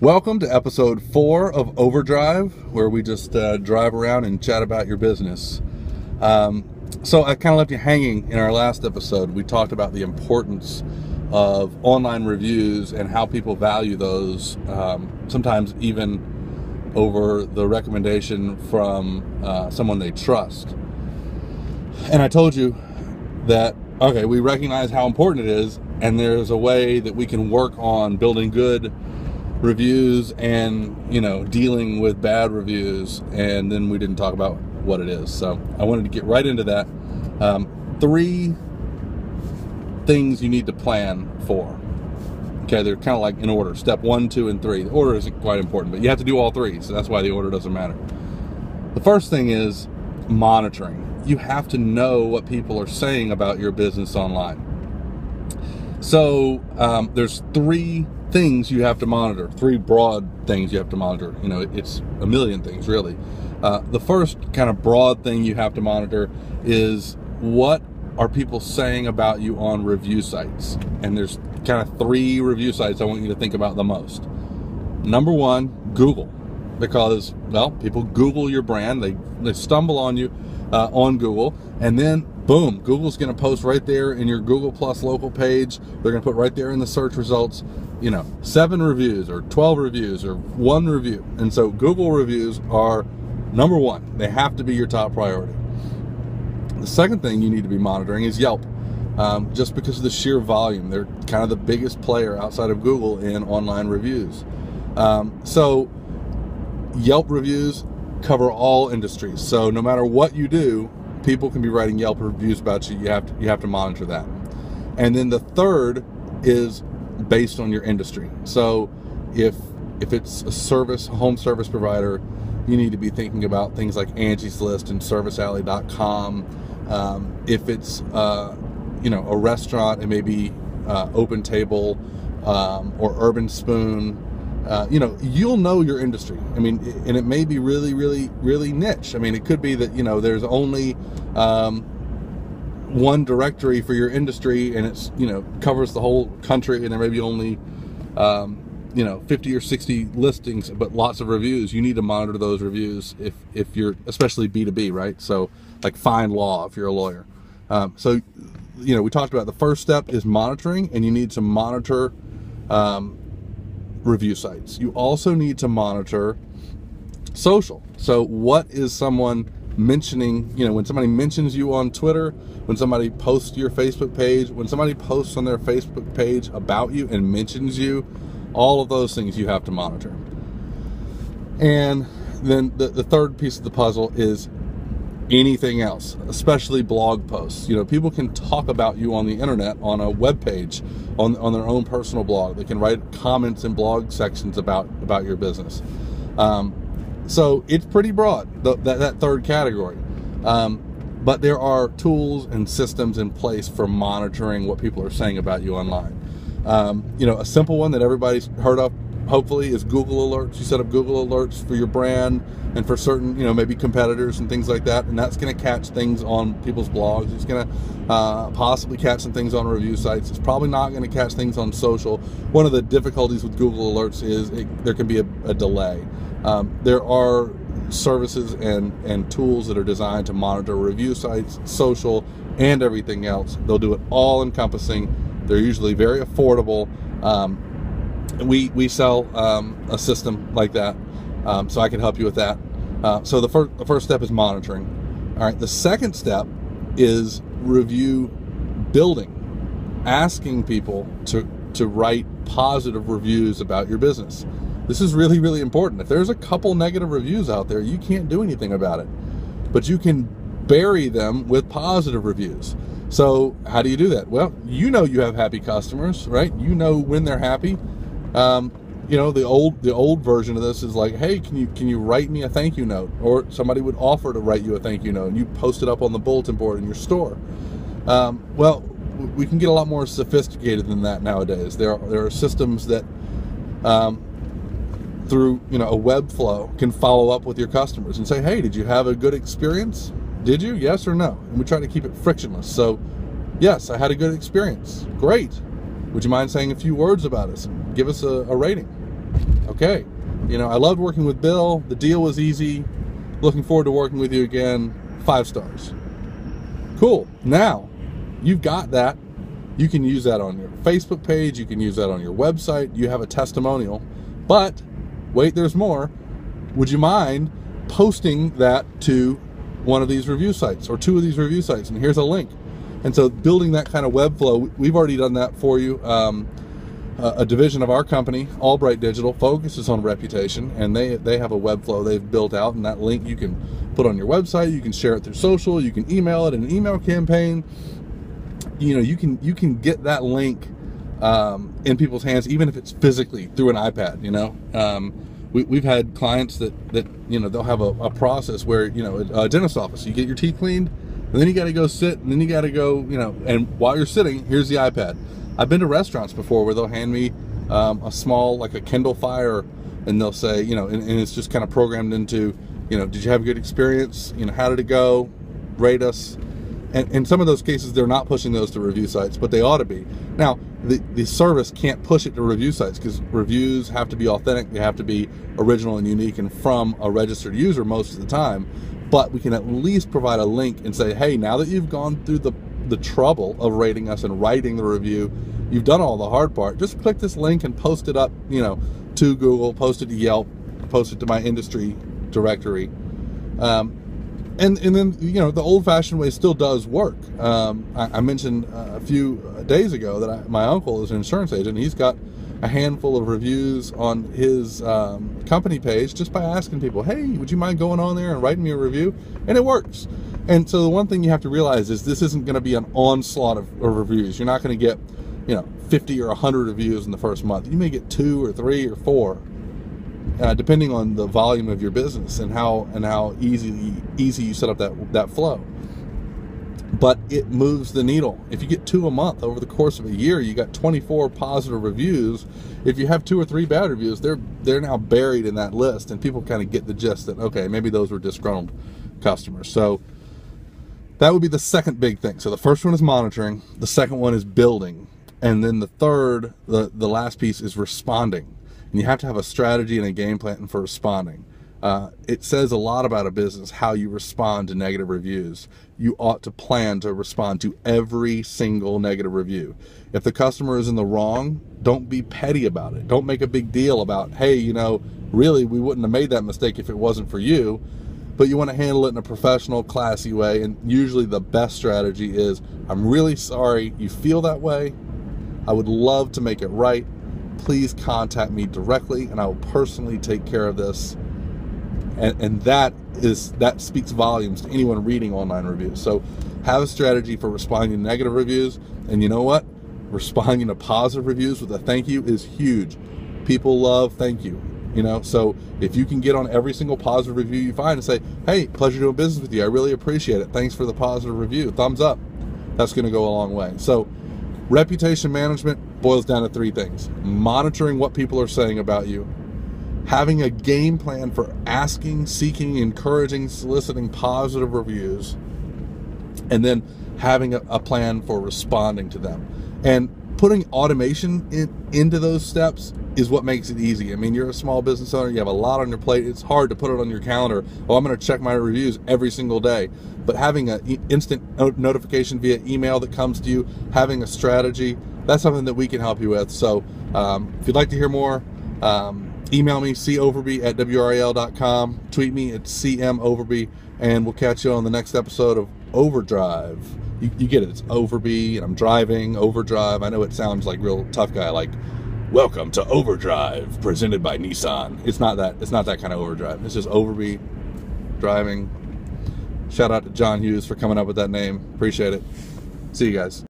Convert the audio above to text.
Welcome to episode 4 of OverDrive, where we just drive around and chat about your business. So I kind of left you hanging in our last episode. We talked about the importance of online reviews and how people value those, sometimes even over the recommendation from someone they trust. And I told you that, okay, we recognize how important it is, and there's a way that we can work on building good reviews and, dealing with bad reviews, and then we didn't talk about what it is. So I wanted to get right into that. 3 things you need to plan for. Okay, they're kind of like in order. Step 1, 2, and 3. The order isn't quite important, but you have to do all 3, so that's why the order doesn't matter. The first thing is monitoring. You have to know what people are saying about your business online. So there's 3 things you have to monitor, 3 broad things you have to monitor. It's a million things, really. The first kind of broad thing you have to monitor is what are people saying about you on review sites. And there's kind of 3 review sites I want you to think about the most. Number 1, Google. Because, well, people Google your brand. They stumble on you on Google, and then boom, Google's going to post right there in your Google Plus local page. They're going to put right there in the search results, 7 reviews or 12 reviews or 1 review. And so Google reviews are number 1. They have to be your top priority. The second thing you need to be monitoring is Yelp. Just because of the sheer volume, they're kind of the biggest player outside of Google in online reviews. So Yelp reviews cover all industries. So no matter what you do, people can be writing Yelp reviews about you. You have to monitor that. And then the third is based on your industry. So if it's a home service provider, you need to be thinking about things like Angie's List and ServiceAlley.com. If it's a restaurant, it may be Open Table or Urban Spoon. You'll know your industry. And it may be really, really, really niche. It could be that, there's only one directory for your industry, and it's, covers the whole country, and there may be only, 50 or 60 listings, but lots of reviews. You need to monitor those reviews if you're, especially B2B, right? So like find law if you're a lawyer. So we talked about the first step is monitoring, and you need to monitor, review sites. You also need to monitor social. So what is someone mentioning, when somebody mentions you on Twitter, when somebody posts to your Facebook page, when somebody posts on their Facebook page about you and mentions you, all of those things you have to monitor. And then the third piece of the puzzle is anything else, especially blog posts. People can talk about you on the internet, on a web page, on their own personal blog. They can write comments in blog sections about your business. So it's pretty broad, that third category. But there are tools and systems in place for monitoring what people are saying about you online. A simple one that everybody's heard of, hopefully, is Google Alerts. You set up Google Alerts for your brand and for certain, maybe competitors and things like that. And that's going to catch things on people's blogs. It's going to possibly catch some things on review sites. It's probably not going to catch things on social. One of the difficulties with Google Alerts is there can be a delay. There are services and tools that are designed to monitor review sites, social, and everything else. They'll do it all encompassing. They're usually very affordable. We sell a system like that, so I can help you with that. So the first step is monitoring. All right, the second step is review building, asking people to write positive reviews about your business. This is really, really important. If there's a couple negative reviews out there, you can't do anything about it, but you can bury them with positive reviews. So how do you do that? Well, you have happy customers, right? When they're happy. The old version of this is like, hey, can you write me a thank you note? Or somebody would offer to write you a thank you note, and you post it up on the bulletin board in your store. Well, we can get a lot more sophisticated than that nowadays. There are systems that through a web flow can follow up with your customers and say, hey, did you have a good experience? Did you? Yes or no? And we try to keep it frictionless. So yes, I had a good experience. Great. Would you mind saying a few words about us and give us a rating? Okay, you know, I loved working with Bill. The deal was easy. Looking forward to working with you again. 5 stars. Cool. Now, you've got that. You can use that on your Facebook page. You can use that on your website. You have a testimonial. But, wait, there's more. Would you mind posting that to one of these review sites or 2 of these review sites? And here's a link. And so building that kind of web flow, we've already done that for you. A division of our company, Albright Digital, focuses on reputation, and they have a web flow they've built out, and that link you can put on your website. You can share it through social. You can email it in an email campaign. You know, you can get that link in people's hands, even if it's physically through an iPad. You know, we've had clients that you know, they'll have a process where, you know, a dentist office, you get your teeth cleaned, and then you got to go sit, and then you got to go, you know, and while you're sitting, here's the iPad. I've been to restaurants before where they'll hand me a small, like a Kindle Fire, and they'll say, you know, and it's just kind of programmed into, you know, did you have a good experience? You know, how did it go? Rate us. And in some of those cases, they're not pushing those to review sites, but they ought to be. Now, the service can't push it to review sites because reviews have to be authentic. They have to be original and unique and from a registered user most of the time. But we can at least provide a link and say, hey, now that you've gone through the trouble of rating us and writing the review, you've done all the hard part. Just click this link and post it up, you know, to Google, post it to Yelp, post it to my industry directory. And then, you know, the old-fashioned way still does work. I mentioned a few days ago that my uncle is an insurance agent. He's got a handful of reviews on his company page just by asking people, hey, would you mind going on there and writing me a review? And it works. And so the one thing you have to realize is this isn't going to be an onslaught of reviews. You're not going to get, you know, 50 or 100 reviews in the first month. You may get 2 or 3 or 4, depending on the volume of your business and how easy you set up that flow. But it moves the needle. If you get 2 a month over the course of a year, you got 24 positive reviews. If you have 2 or 3 bad reviews, they're now buried in that list, and people kind of get the gist that, okay, maybe those were disgruntled customers. So that would be the second big thing. So the first one is monitoring. The second one is building. And then the third, the last piece is responding. And you have to have a strategy and a game plan for responding. It says a lot about a business how you respond to negative reviews. You ought to plan to respond to every single negative review. If the customer is in the wrong, don't be petty about it. Don't make a big deal about, hey, you know, really, we wouldn't have made that mistake if it wasn't for you. But you want to handle it in a professional, classy way. And usually the best strategy is, I'm really sorry you feel that way. I would love to make it right. Please contact me directly, and I will personally take care of this. And that speaks volumes to anyone reading online reviews. So have a strategy for responding to negative reviews. And you know what? Responding to positive reviews with a thank you is huge. People love thank you. You know, so if you can get on every single positive review you find and say, hey, pleasure doing business with you. I really appreciate it. Thanks for the positive review. Thumbs up. That's going to go a long way. So reputation management boils down to 3 things. Monitoring what people are saying about you. Having a game plan for asking, seeking, encouraging, soliciting positive reviews. And then having a plan for responding to them. And putting automation into those steps is what makes it easy. I mean, you're a small business owner, you have a lot on your plate. It's hard to put it on your calendar. Oh, I'm going to check my reviews every single day. But having an instant notification via email that comes to you, having a strategy, that's something that we can help you with. So if you'd like to hear more, email me, coverby@wral.com, tweet me at cmoverby, and we'll catch you on the next episode of OverDrive. You get it, it's Overby, and I'm driving, OverDrive. I know it sounds like real tough guy, like, welcome to OverDrive, presented by Nissan. It's not that kind of overdrive. It's just Overby, driving. Shout out to John Hughes for coming up with that name. Appreciate it. See you guys.